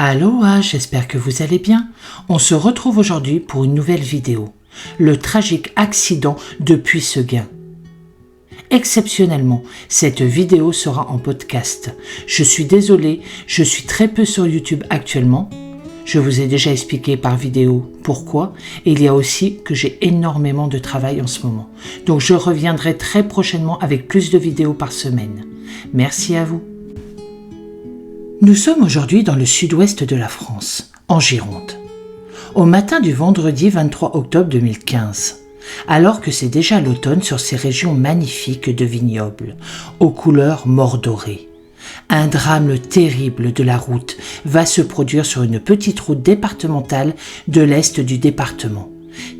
Aloha, j'espère que vous allez bien. On se retrouve aujourd'hui pour une nouvelle vidéo. Le tragique accident de Puisseguin. Exceptionnellement, cette vidéo sera en podcast. Je suis désolé, je suis très peu sur YouTube actuellement. Je vous ai déjà expliqué par vidéo pourquoi. Et il y a aussi que j'ai énormément de travail en ce moment. Donc je reviendrai très prochainement avec plus de vidéos par semaine. Merci à vous. Nous sommes aujourd'hui dans le sud-ouest de la France, en Gironde, au matin du vendredi 23 octobre 2015, alors que c'est déjà l'automne sur ces régions magnifiques de vignobles, aux couleurs mordorées. Un drame terrible de la route va se produire sur une petite route départementale de l'est du département,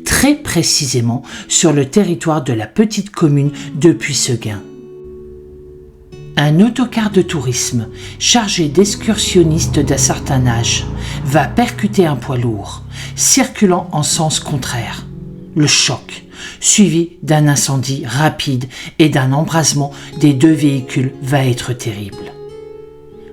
très précisément sur le territoire de la petite commune de Puisseguin. Un autocar de tourisme, chargé d'excursionnistes d'un certain âge, va percuter un poids lourd, circulant en sens contraire. Le choc, suivi d'un incendie rapide et d'un embrasement des deux véhicules, va être terrible.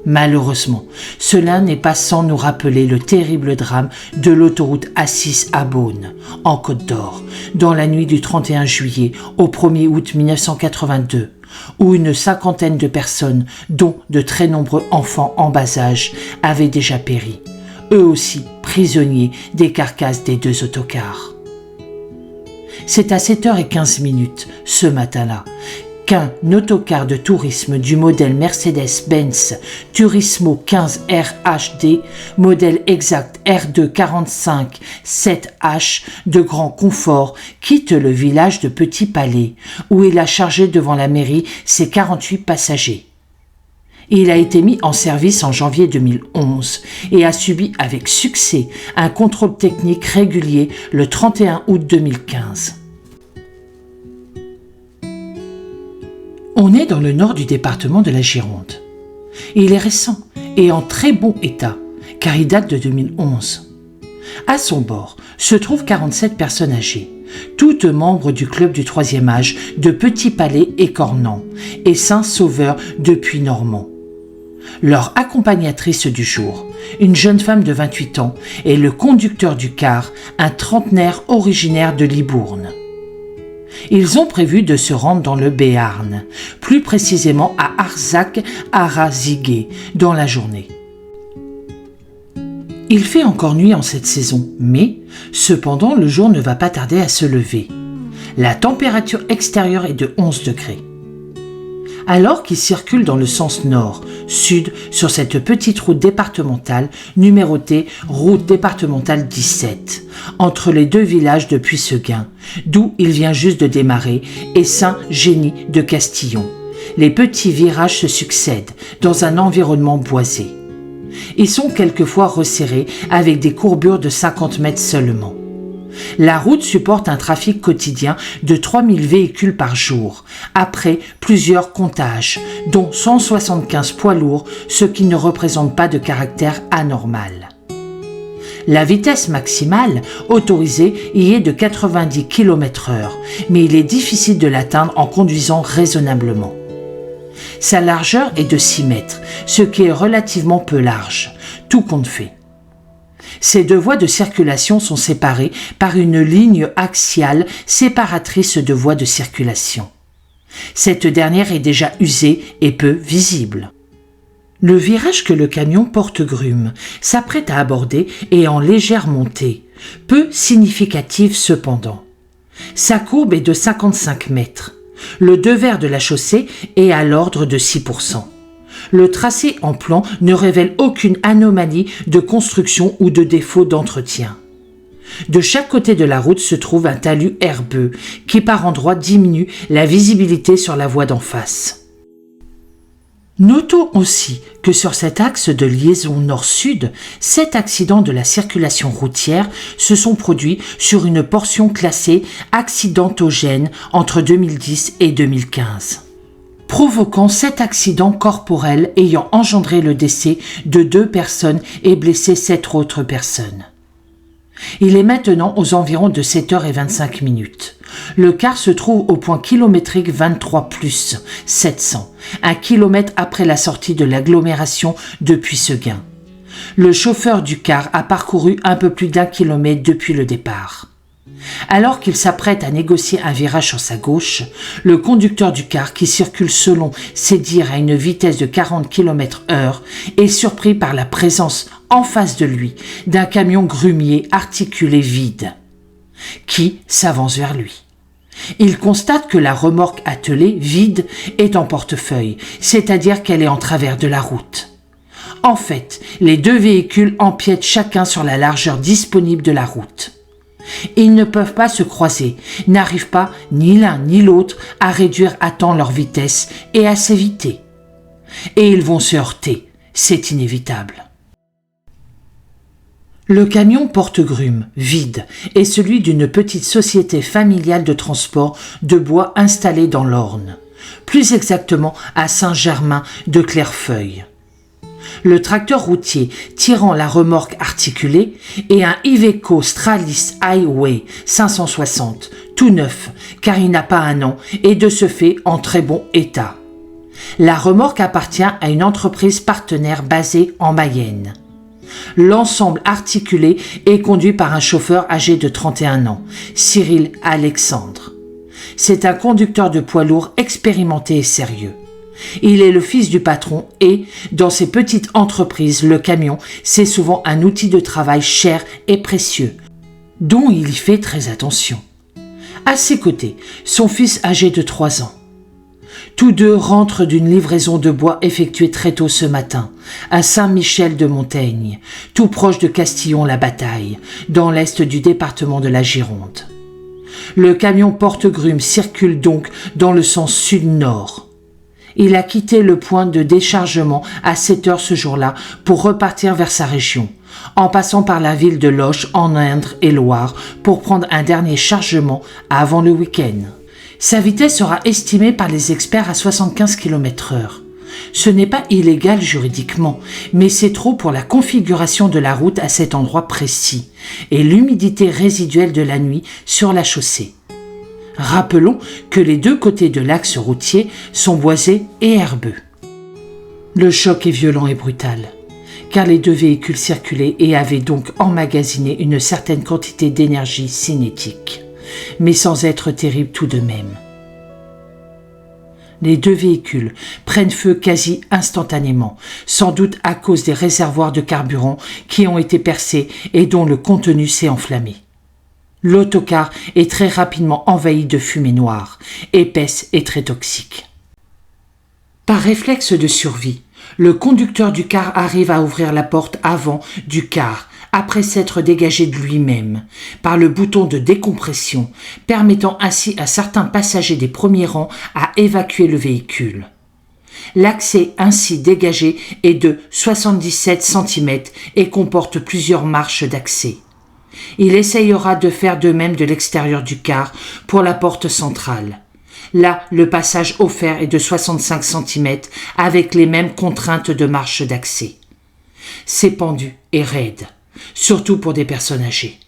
Malheureusement, cela n'est pas sans nous rappeler le terrible drame de l'autoroute A6 à Beaune, en Côte d'Or, dans la nuit du 31 juillet au 1er août 1982, où une cinquantaine de personnes, dont de très nombreux enfants en bas âge, avaient déjà péri, eux aussi prisonniers des carcasses des deux autocars. C'est à 7h15 ce matin-là qu'un autocar de tourisme du modèle Mercedes-Benz Turismo 15 RHD, modèle exact R245 7H de grand confort, quitte le village de Petit Palais, où il a chargé devant la mairie ses 48 passagers. Il a été mis en service en janvier 2011 et a subi avec succès un contrôle technique régulier le 31 août 2015. On est dans le nord du département de la Gironde. Il est récent et en très bon état, car il date de 2011. À son bord se trouvent 47 personnes âgées, toutes membres du club du troisième âge de Petit Palais et Cornan et Saint-Sauveur de Puy-Normand. Leur accompagnatrice du jour, une jeune femme de 28 ans, et le conducteur du car, un trentenaire originaire de Libourne. Ils ont prévu de se rendre dans le Béarn, plus précisément à Arzac-Arazigué, dans la journée. Il fait encore nuit en cette saison, mais cependant le jour ne va pas tarder à se lever. La température extérieure est de 11 degrés. Alors qu'ils circulent dans le sens nord-sud sur cette petite route départementale numérotée route départementale 17, entre les deux villages de Puisseguin, d'où il vient juste de démarrer, et Saint-Génie de Castillon. Les petits virages se succèdent dans un environnement boisé. Ils sont quelquefois resserrés avec des courbures de 50 mètres seulement. La route supporte un trafic quotidien de 3000 véhicules par jour, après plusieurs comptages, dont 175 poids lourds, ce qui ne représente pas de caractère anormal. La vitesse maximale autorisée y est de 90 km/h, mais il est difficile de l'atteindre en conduisant raisonnablement. Sa largeur est de 6 mètres, ce qui est relativement peu large, tout compte fait. Ces deux voies de circulation sont séparées par une ligne axiale séparatrice de voies de circulation. Cette dernière est déjà usée et peu visible. Le virage que le camion porte-grume s'apprête à aborder est en légère montée, peu significative cependant. Sa courbe est de 55 mètres. Le devers de la chaussée est à l'ordre de 6%. Le tracé en plan ne révèle aucune anomalie de construction ou de défaut d'entretien. De chaque côté de la route se trouve un talus herbeux qui par endroits diminue la visibilité sur la voie d'en face. Notons aussi que sur cet axe de liaison nord-sud, 7 accidents de la circulation routière se sont produits sur une portion classée accidentogène entre 2010 et 2015. Provoquant 7 accidents corporels ayant engendré le décès de 2 personnes et blessé 7 autres personnes. Il est maintenant aux environs de 7h25. Le car se trouve au point kilométrique 23 + 700, 1 km après la sortie de l'agglomération de Puisseguin. Le chauffeur du car a parcouru un peu plus d'1 kilomètre depuis le départ. Alors qu'il s'apprête à négocier un virage sur sa gauche, le conducteur du car, qui circule selon ses dires à une vitesse de 40 km/h, est surpris par la présence en face de lui d'un camion grumier articulé vide, qui s'avance vers lui. Il constate que la remorque attelée, vide, est en portefeuille, c'est-à-dire qu'elle est en travers de la route. En fait, les deux véhicules empiètent chacun sur la largeur disponible de la route. Ils ne peuvent pas se croiser, n'arrivent pas, ni l'un ni l'autre, à réduire à temps leur vitesse et à s'éviter. Et ils vont se heurter, c'est inévitable. Le camion porte-grume, vide, est celui d'une petite société familiale de transport de bois installée dans l'Orne, plus exactement à Saint-Germain de Clairefeuille. Le tracteur routier tirant la remorque articulée est un Iveco Stralis Highway 560, tout neuf, car il n'a pas 1 an et de ce fait en très bon état. La remorque appartient à une entreprise partenaire basée en Mayenne. L'ensemble articulé est conduit par un chauffeur âgé de 31 ans, Cyril Alexandre. C'est un conducteur de poids lourd expérimenté et sérieux. Il est le fils du patron et, dans ces petites entreprises, le camion, c'est souvent un outil de travail cher et précieux, dont il y fait très attention. À ses côtés, son fils âgé de 3 ans. Tous deux rentrent d'une livraison de bois effectuée très tôt ce matin, à Saint-Michel-de-Montaigne, tout proche de Castillon-la-Bataille, dans l'est du département de la Gironde. Le camion porte-grume circule donc dans le sens sud-nord. Il a quitté le point de déchargement à 7 heures ce jour-là pour repartir vers sa région, en passant par la ville de Loches en Indre et Loire pour prendre un dernier chargement avant le week-end. Sa vitesse sera estimée par les experts à 75 km/h. Ce n'est pas illégal juridiquement, mais c'est trop pour la configuration de la route à cet endroit précis et l'humidité résiduelle de la nuit sur la chaussée. Rappelons que les deux côtés de l'axe routier sont boisés et herbeux. Le choc est violent et brutal, car les deux véhicules circulaient et avaient donc emmagasiné une certaine quantité d'énergie cinétique, mais sans être terrible tout de même. Les deux véhicules prennent feu quasi instantanément, sans doute à cause des réservoirs de carburant qui ont été percés et dont le contenu s'est enflammé. L'autocar est très rapidement envahi de fumée noire, épaisse et très toxique. Par réflexe de survie, le conducteur du car arrive à ouvrir la porte avant du car, après s'être dégagé de lui-même, par le bouton de décompression, permettant ainsi à certains passagers des premiers rangs à évacuer le véhicule. L'accès ainsi dégagé est de 77 cm et comporte plusieurs marches d'accès. Il essayera de faire de même de l'extérieur du car pour la porte centrale. Là, le passage offert est de 65 cm avec les mêmes contraintes de marche d'accès. C'est pendu et raide, surtout pour des personnes âgées.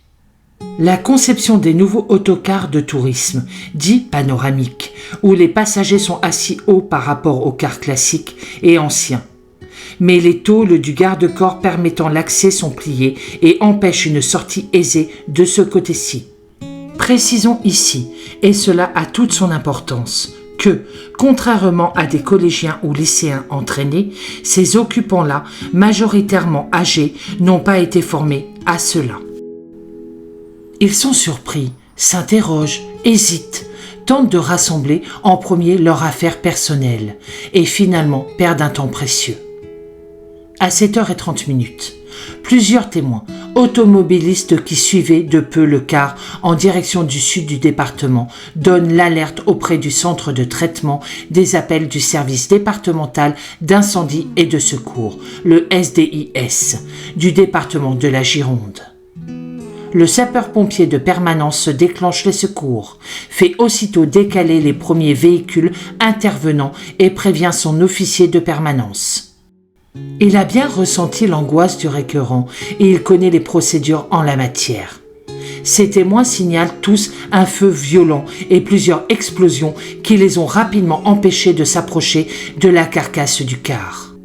La conception des nouveaux autocars de tourisme, dits panoramiques, où les passagers sont assis haut par rapport aux cars classiques, est ancien. Mais les tôles du garde-corps permettant l'accès sont pliées et empêchent une sortie aisée de ce côté-ci. Précisons ici, et cela a toute son importance, que, contrairement à des collégiens ou lycéens entraînés, ces occupants-là, majoritairement âgés, n'ont pas été formés à cela. Ils sont surpris, s'interrogent, hésitent, tentent de rassembler en premier leurs affaires personnelles et finalement perdent un temps précieux. À 7h30, plusieurs témoins, automobilistes qui suivaient de peu le car en direction du sud du département, donnent l'alerte auprès du centre de traitement des appels du service départemental d'incendie et de secours, le SDIS, du département de la Gironde. Le sapeur-pompier de permanence déclenche les secours, fait aussitôt décaler les premiers véhicules intervenants et prévient son officier de permanence. Il a bien ressenti l'angoisse du récurrent et il connaît les procédures en la matière. Ces témoins signalent tous un feu violent et plusieurs explosions qui les ont rapidement empêchés de s'approcher de la carcasse du car.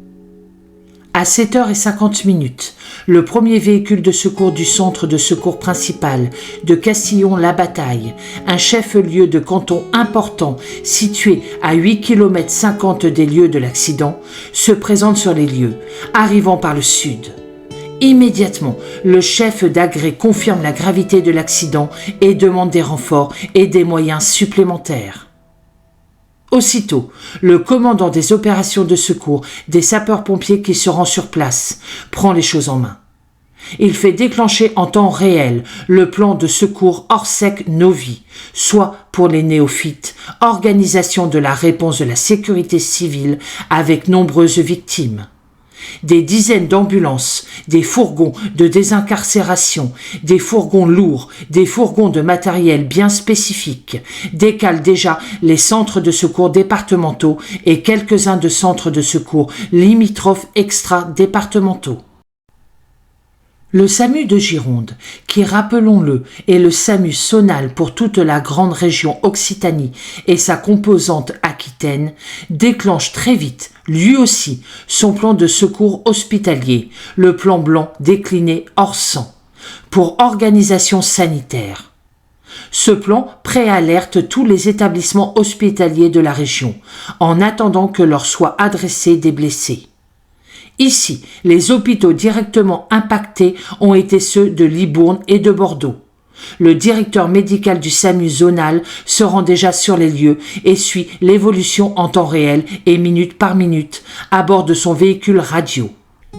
À 7h50, le premier véhicule de secours du centre de secours principal de Castillon-la-Bataille, un chef-lieu de canton important situé à 8,50 km des lieux de l'accident, se présente sur les lieux, arrivant par le sud. Immédiatement, le chef d'agré confirme la gravité de l'accident et demande des renforts et des moyens supplémentaires. Aussitôt, le commandant des opérations de secours des sapeurs-pompiers qui se rend sur place prend les choses en main. Il fait déclencher en temps réel le plan de secours Orsec Novi, soit pour les néophytes, organisation de la réponse de la sécurité civile avec nombreuses victimes. Des dizaines d'ambulances, des fourgons de désincarcération, des fourgons lourds, des fourgons de matériel bien spécifique décalent déjà les centres de secours départementaux et quelques-uns de centres de secours limitrophes extra-départementaux. Le SAMU de Gironde, qui, rappelons-le, est le SAMU zonal pour toute la grande région Occitanie et sa composante Aquitaine, déclenche très vite, lui aussi, son plan de secours hospitalier, le plan blanc décliné hors sang, pour organisation sanitaire. Ce plan préalerte tous les établissements hospitaliers de la région, en attendant que leur soient adressés des blessés. Ici, les hôpitaux directement impactés ont été ceux de Libourne et de Bordeaux. Le directeur médical du SAMU zonal se rend déjà sur les lieux et suit l'évolution en temps réel et minute par minute à bord de son véhicule radio.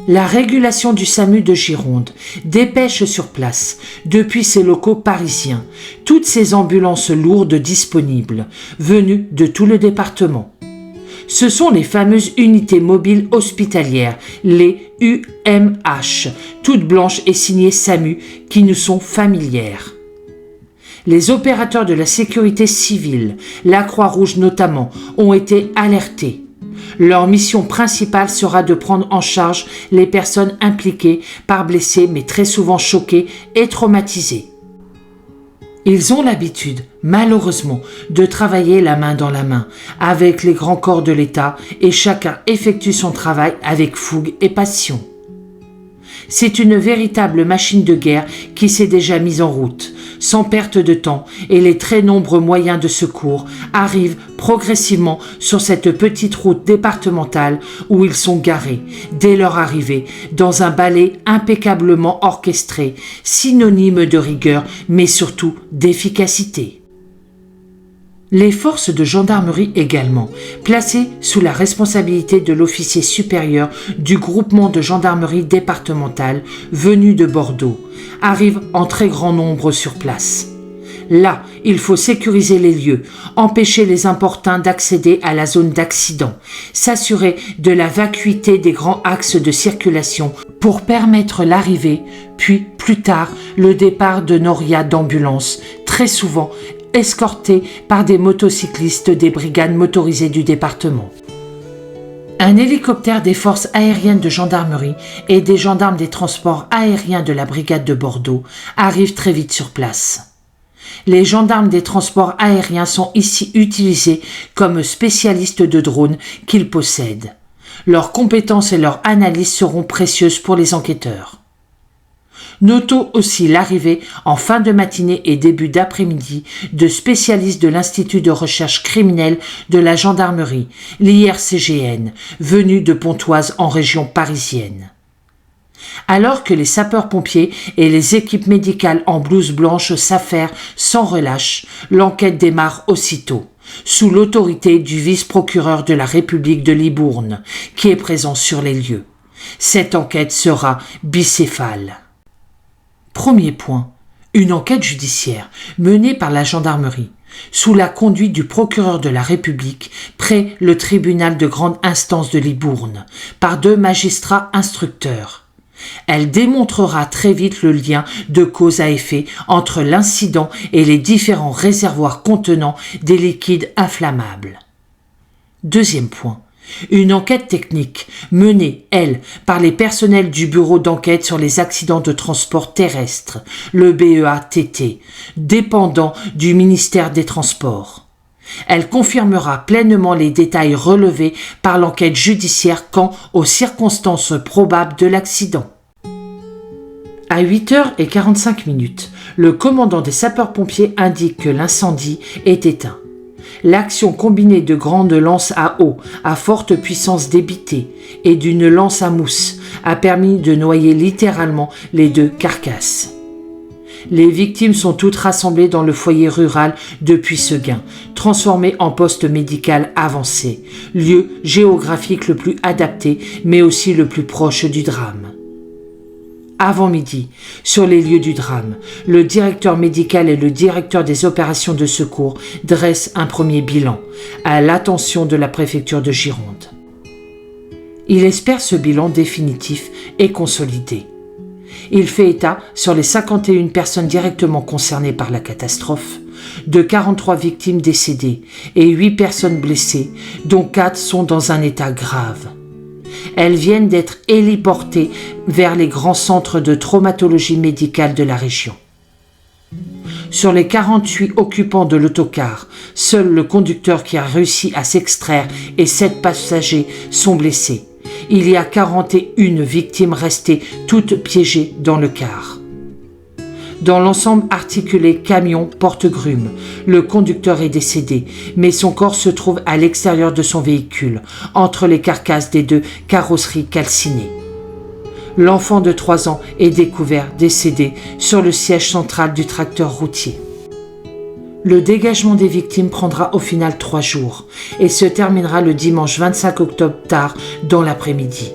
La régulation du SAMU de Gironde dépêche sur place, depuis ses locaux parisiens, toutes ces ambulances lourdes disponibles, venues de tout le département. Ce sont les fameuses unités mobiles hospitalières, les UMH, toutes blanches et signées SAMU, qui nous sont familières. Les opérateurs de la sécurité civile, la Croix-Rouge notamment, ont été alertés. Leur mission principale sera de prendre en charge les personnes impliquées par blessés mais très souvent choquées et traumatisées. Ils ont l'habitude, malheureusement, de travailler la main dans la main avec les grands corps de l'État et chacun effectue son travail avec fougue et passion. C'est une véritable machine de guerre qui s'est déjà mise en route, sans perte de temps, et les très nombreux moyens de secours arrivent progressivement sur cette petite route départementale où ils sont garés, dès leur arrivée, dans un ballet impeccablement orchestré, synonyme de rigueur, mais surtout d'efficacité. Les forces de gendarmerie également, placées sous la responsabilité de l'officier supérieur du groupement de gendarmerie départementale venu de Bordeaux, arrivent en très grand nombre sur place. Là, il faut sécuriser les lieux, empêcher les importuns d'accéder à la zone d'accident, s'assurer de la vacuité des grands axes de circulation pour permettre l'arrivée, puis plus tard le départ de norias d'ambulance, très souvent escortés par des motocyclistes des brigades motorisées du département. Un hélicoptère des forces aériennes de gendarmerie et des gendarmes des transports aériens de la brigade de Bordeaux arrivent très vite sur place. Les gendarmes des transports aériens sont ici utilisés comme spécialistes de drones qu'ils possèdent. Leurs compétences et leur analyse seront précieuses pour les enquêteurs. Notons aussi l'arrivée en fin de matinée et début d'après-midi de spécialistes de l'Institut de recherche criminelle de la gendarmerie, l'IRCGN, venus de Pontoise en région parisienne. Alors que les sapeurs-pompiers et les équipes médicales en blouse blanche s'affairent sans relâche, l'enquête démarre aussitôt, sous l'autorité du vice-procureur de la République de Libourne, qui est présent sur les lieux. Cette enquête sera bicéphale. Premier point, une enquête judiciaire menée par la gendarmerie, sous la conduite du procureur de la République près le tribunal de grande instance de Libourne, par 2 magistrats instructeurs. Elle démontrera très vite le lien de cause à effet entre l'incident et les différents réservoirs contenant des liquides inflammables. Deuxième point, une enquête technique menée, elle, par les personnels du bureau d'enquête sur les accidents de transport terrestre, le BEA-TT, dépendant du ministère des Transports. Elle confirmera pleinement les détails relevés par l'enquête judiciaire quant aux circonstances probables de l'accident. À 8h45, le commandant des sapeurs-pompiers indique que l'incendie est éteint. L'action combinée de grandes lances à eau à forte puissance débitée et d'une lance à mousse a permis de noyer littéralement les deux carcasses. Les victimes sont toutes rassemblées dans le foyer rural de Puisseguin, transformé en poste médical avancé, lieu géographique le plus adapté mais aussi le plus proche du drame. Avant midi, sur les lieux du drame, le directeur médical et le directeur des opérations de secours dressent un premier bilan, à l'attention de la préfecture de Gironde. Il espère ce bilan définitif et consolidé. Il fait état, sur les 51 personnes directement concernées par la catastrophe, de 43 victimes décédées et 8 personnes blessées, dont 4 sont dans un état grave. Elles viennent d'être héliportées vers les grands centres de traumatologie médicale de la région. Sur les 48 occupants de l'autocar, seul le conducteur qui a réussi à s'extraire et 7 passagers sont blessés. Il y a 41 victimes restées toutes piégées dans le car. Dans l'ensemble articulé camion porte-grume, le conducteur est décédé, mais son corps se trouve à l'extérieur de son véhicule, entre les carcasses des 2 carrosseries calcinées. L'enfant de 3 ans est découvert décédé sur le siège central du tracteur routier. Le dégagement des victimes prendra au final 3 jours et se terminera le dimanche 25 octobre tard dans l'après-midi.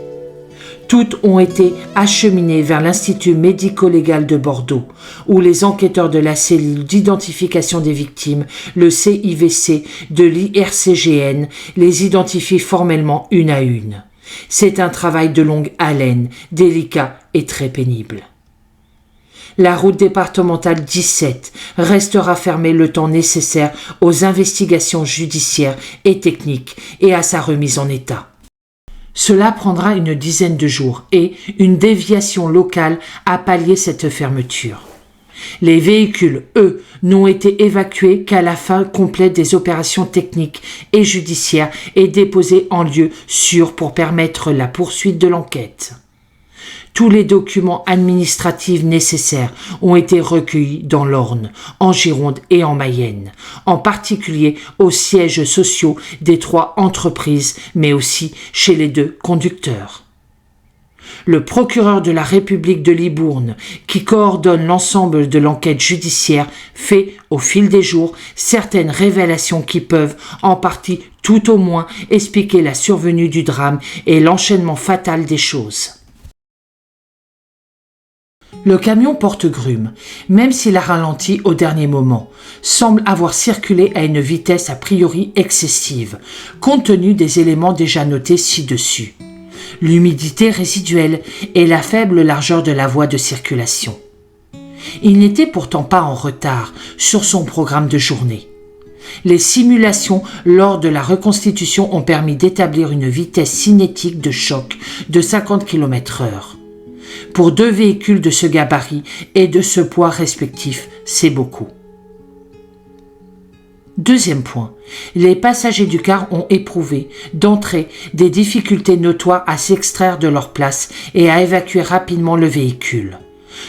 Toutes ont été acheminées vers l'Institut médico-légal de Bordeaux, où les enquêteurs de la cellule d'identification des victimes, le CIVC de l'IRCGN, les identifient formellement une à une. C'est un travail de longue haleine, délicat et très pénible. La route départementale 17 restera fermée le temps nécessaire aux investigations judiciaires et techniques et à sa remise en état. Cela prendra une dizaine de jours et une déviation locale a pallié cette fermeture. Les véhicules, eux, n'ont été évacués qu'à la fin complète des opérations techniques et judiciaires et déposés en lieu sûr pour permettre la poursuite de l'enquête. Tous les documents administratifs nécessaires ont été recueillis dans l'Orne, en Gironde et en Mayenne, en particulier aux sièges sociaux des 3 entreprises, mais aussi chez les 2 conducteurs. Le procureur de la République de Libourne, qui coordonne l'ensemble de l'enquête judiciaire, fait, au fil des jours, certaines révélations qui peuvent, en partie tout au moins, expliquer la survenue du drame et l'enchaînement fatal des choses. Le camion porte-grume, même s'il a ralenti au dernier moment, semble avoir circulé à une vitesse a priori excessive, compte tenu des éléments déjà notés ci-dessus. L'humidité résiduelle et la faible largeur de la voie de circulation. Il n'était pourtant pas en retard sur son programme de journée. Les simulations lors de la reconstitution ont permis d'établir une vitesse cinétique de choc de 50 km/h. Pour 2 véhicules de ce gabarit et de ce poids respectif, c'est beaucoup. Deuxième point, les passagers du car ont éprouvé, d'entrée, des difficultés notoires à s'extraire de leur place et à évacuer rapidement le véhicule.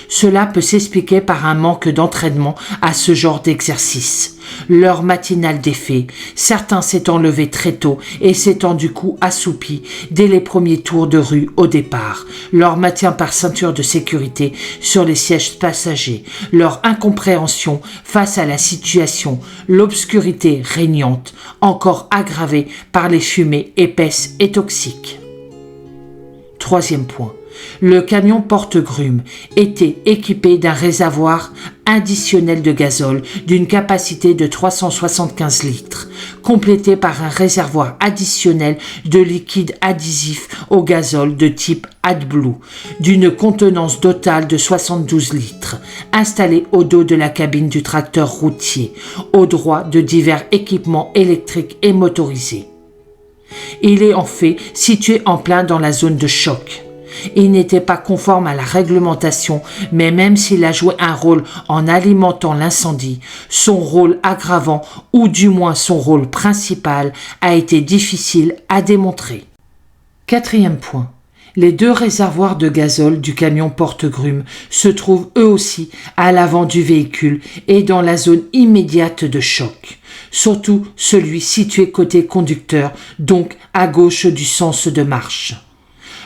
Cela peut s'expliquer par un manque d'entraînement à ce genre d'exercice. L'heure matinale des faits, certains s'étant levés très tôt et s'étant du coup assoupis dès les premiers tours de rue au départ, leur maintien par ceinture de sécurité sur les sièges passagers, leur incompréhension face à la situation, l'obscurité régnante, encore aggravée par les fumées épaisses et toxiques. Troisième point. Le camion porte-grume était équipé d'un réservoir additionnel de gazole d'une capacité de 375 litres, complété par un réservoir additionnel de liquide adhésif au gazole de type AdBlue, d'une contenance totale de 72 litres, installé au dos de la cabine du tracteur routier, au droit de divers équipements électriques et motorisés. Il est en fait situé en plein dans la zone de choc. Il n'était pas conforme à la réglementation, mais même s'il a joué un rôle en alimentant l'incendie, son rôle aggravant, ou du moins son rôle principal, a été difficile à démontrer. Quatrième point. Les 2 réservoirs de gazole du camion porte-grumes se trouvent eux aussi à l'avant du véhicule et dans la zone immédiate de choc, surtout celui situé côté conducteur, donc à gauche du sens de marche.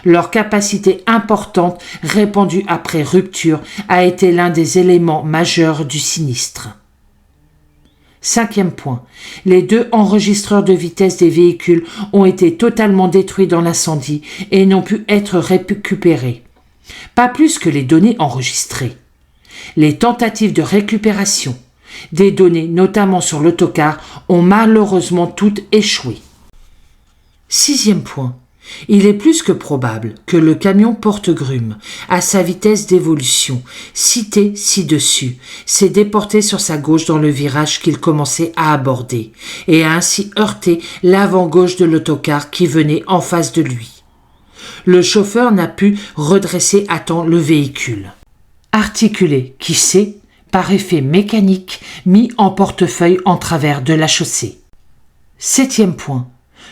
Leur capacité importante, répandue après rupture, a été l'un des éléments majeurs du sinistre. Cinquième point. Les 2 enregistreurs de vitesse des véhicules ont été totalement détruits dans l'incendie et n'ont pu être récupérés. Pas plus que les données enregistrées. Les tentatives de récupération des données, notamment sur l'autocar, ont malheureusement toutes échoué. Sixième point. Il est plus que probable que le camion porte-grumes, à sa vitesse d'évolution, citée ci-dessus, s'est déporté sur sa gauche dans le virage qu'il commençait à aborder et a ainsi heurté l'avant-gauche de l'autocar qui venait en face de lui. Le chauffeur n'a pu redresser à temps le véhicule. Articulé, qui sait, par effet mécanique, mis en portefeuille en travers de la chaussée. Septième point.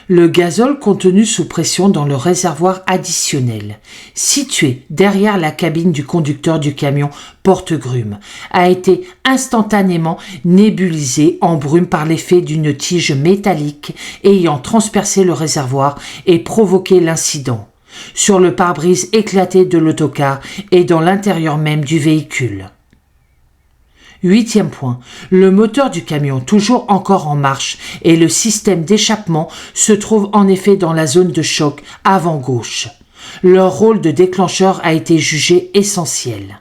Le gazole contenu sous pression dans le réservoir additionnel, situé derrière la cabine du conducteur du camion porte-grumes, a été instantanément nébulisé en brume par l'effet d'une tige métallique ayant transpercé le réservoir et provoqué l'incident, sur le pare-brise éclaté de l'autocar et dans l'intérieur même du véhicule. Huitième point, le moteur du camion toujours encore en marche et le système d'échappement se trouvent en effet dans la zone de choc avant-gauche. Leur rôle de déclencheur a été jugé essentiel.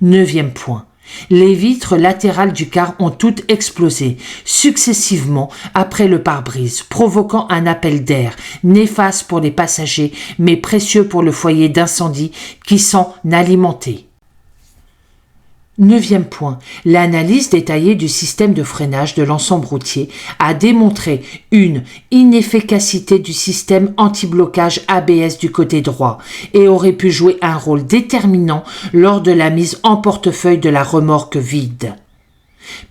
Neuvième point, les vitres latérales du car ont toutes explosé successivement après le pare-brise, provoquant un appel d'air néfaste pour les passagers mais précieux pour le foyer d'incendie qui s'en alimentait. Neuvième point, l'analyse détaillée du système de freinage de l'ensemble routier a démontré une inefficacité du système anti-blocage ABS du côté droit et aurait pu jouer un rôle déterminant lors de la mise en portefeuille de la remorque vide.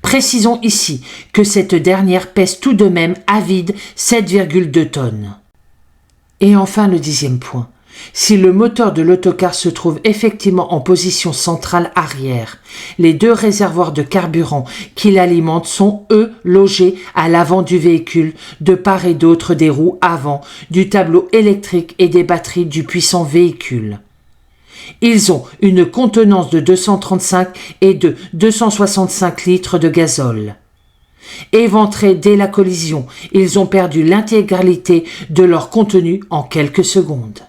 Précisons ici que cette dernière pèse tout de même à vide 7,2 tonnes. Et enfin le 10e point. Si le moteur de l'autocar se trouve effectivement en position centrale arrière, les 2 réservoirs de carburant qui l'alimentent sont, eux, logés à l'avant du véhicule, de part et d'autre des roues avant, du tableau électrique et des batteries du puissant véhicule. Ils ont une contenance de 235 et de 265 litres de gazole. Éventrés dès la collision, ils ont perdu l'intégralité de leur contenu en quelques secondes.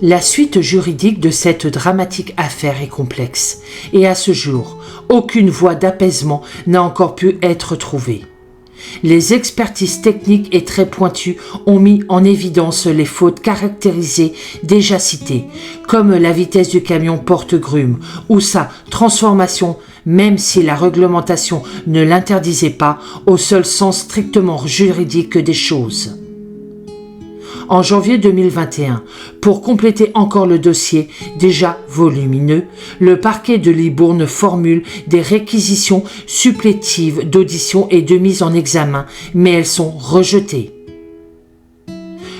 La suite juridique de cette dramatique affaire est complexe et à ce jour, aucune voie d'apaisement n'a encore pu être trouvée. Les expertises techniques et très pointues ont mis en évidence les fautes caractérisées déjà citées, comme la vitesse du camion porte-grumes ou sa transformation, même si la réglementation ne l'interdisait pas, au seul sens strictement juridique des choses. En janvier 2021, pour compléter encore le dossier, déjà volumineux, le parquet de Libourne formule des réquisitions supplétives d'audition et de mise en examen, mais elles sont rejetées.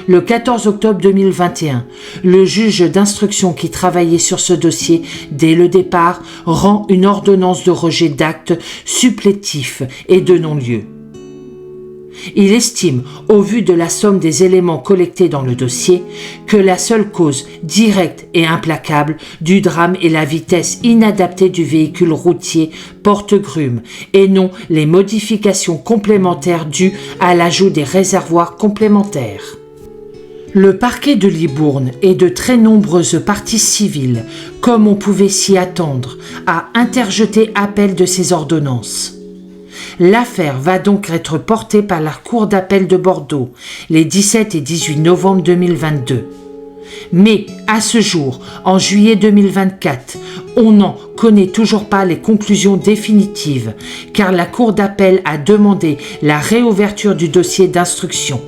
Le 14 octobre 2021, le juge d'instruction qui travaillait sur ce dossier dès le départ rend une ordonnance de rejet d'actes supplétifs et de non-lieu. Il estime, au vu de la somme des éléments collectés dans le dossier, que la seule cause directe et implacable du drame est la vitesse inadaptée du véhicule routier porte-grumes et non les modifications complémentaires dues à l'ajout des réservoirs complémentaires. Le parquet de Libourne et de très nombreuses parties civiles, comme on pouvait s'y attendre, a interjeté appel de ces ordonnances. L'affaire va donc être portée par la Cour d'appel de Bordeaux les 17 et 18 novembre 2022. Mais à ce jour, en juillet 2024, on n'en connaît toujours pas les conclusions définitives car la Cour d'appel a demandé la réouverture du dossier d'instruction.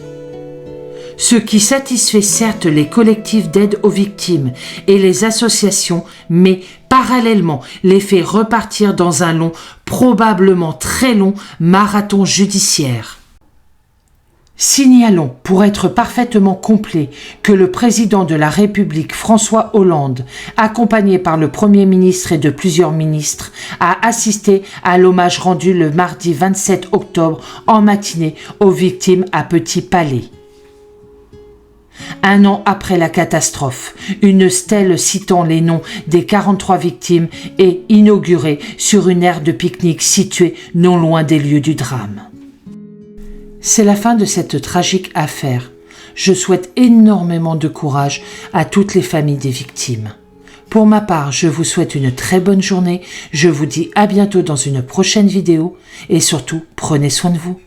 ce qui satisfait certes les collectifs d'aide aux victimes et les associations, mais parallèlement les fait repartir dans un long, probablement très long, marathon judiciaire. Signalons, pour être parfaitement complet, que le président de la République François Hollande, accompagné par le Premier ministre et de plusieurs ministres, a assisté à l'hommage rendu le mardi 27 octobre en matinée aux victimes à Petit Palais. Un an après la catastrophe, une stèle citant les noms des 43 victimes est inaugurée sur une aire de pique-nique située non loin des lieux du drame. C'est la fin de cette tragique affaire. Je souhaite énormément de courage à toutes les familles des victimes. Pour ma part, je vous souhaite une très bonne journée. Je vous dis à bientôt dans une prochaine vidéo et surtout, prenez soin de vous.